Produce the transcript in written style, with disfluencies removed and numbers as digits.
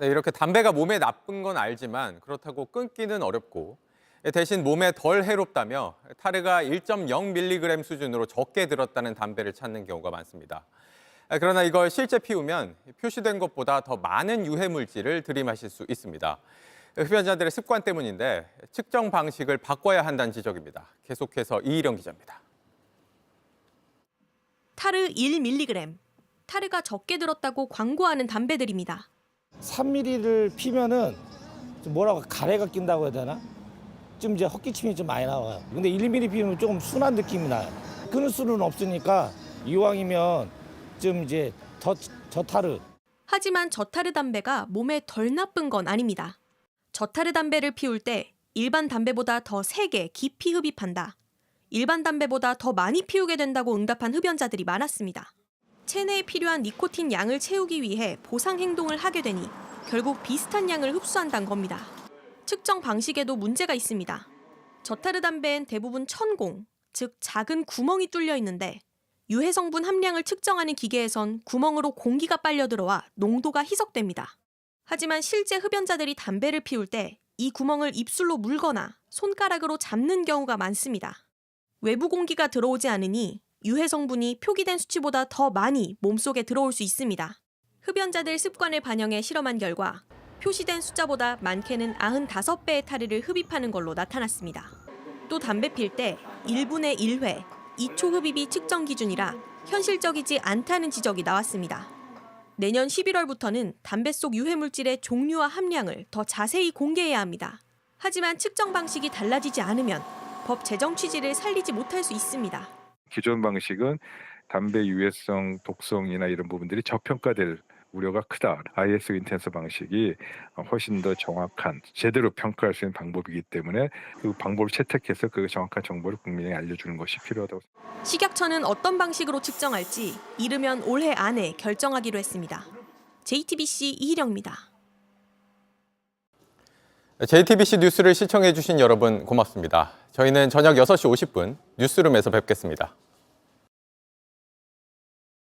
네, 이렇게 담배가 몸에 나쁜 건 알지만 그렇다고 끊기는 어렵고 대신 몸에 덜 해롭다며 타르가 1.0mg 수준으로 적게 들었다는 담배를 찾는 경우가 많습니다. 그러나 이걸 실제 피우면 표시된 것보다 더 많은 유해 물질을 들이마실 수 있습니다. 흡연자들의 습관 때문인데 측정 방식을 바꿔야 한다는 지적입니다. 계속해서 이희령 기자입니다. 타르 1mg. 타르가 적게 들었다고 광고하는 담배들입니다. 3mm를 피면은 좀 뭐라고 가래가 낀다고 해야 되나? 좀 이제 헛기침이 좀 많이 나와요. 근데 1mm 피우면 조금 순한 느낌이 나요. 끊을 수는 없으니까 이왕이면 좀 이제 저타르. 하지만 저타르 담배가 몸에 덜 나쁜 건 아닙니다. 저타르 담배를 피울 때 일반 담배보다 더 세게 깊이 흡입한다. 일반 담배보다 더 많이 피우게 된다고 응답한 흡연자들이 많았습니다. 체내에 필요한 니코틴 양을 채우기 위해 보상 행동을 하게 되니 결국 비슷한 양을 흡수한다는 겁니다. 측정 방식에도 문제가 있습니다. 저타르 담배엔 대부분 천공, 즉 작은 구멍이 뚫려 있는데 유해 성분 함량을 측정하는 기계에선 구멍으로 공기가 빨려 들어와 농도가 희석됩니다. 하지만 실제 흡연자들이 담배를 피울 때 이 구멍을 입술로 물거나 손가락으로 잡는 경우가 많습니다. 외부 공기가 들어오지 않으니 유해 성분이 표기된 수치보다 더 많이 몸속에 들어올 수 있습니다. 흡연자들 습관을 반영해 실험한 결과 표시된 숫자보다 많게는 95배의 타르를 흡입하는 걸로 나타났습니다. 또 담배 필 때 1분의 1회, 2초 흡입이 측정 기준이라 현실적이지 않다는 지적이 나왔습니다. 내년 11월부터는 담배 속 유해 물질의 종류와 함량을 더 자세히 공개해야 합니다. 하지만 측정 방식이 달라지지 않으면 법 제정 취지를 살리지 못할 수 있습니다. 기존 방식은 담배 유해성, 독성이나 이런 부분들이 저평가될 우려가 크다. ISO 인텐서 방식이 훨씬 더 정확한, 제대로 평가할 수 있는 방법이기 때문에 그 방법을 채택해서 그 정확한 정보를 국민에게 알려주는 것이 필요하다고. 식약처는 어떤 방식으로 측정할지 이르면 올해 안에 결정하기로 했습니다. JTBC 이희령입니다. JTBC 뉴스를 시청해 주신 여러분 고맙습니다. 저희는 저녁 6시 50분 뉴스룸에서 뵙겠습니다.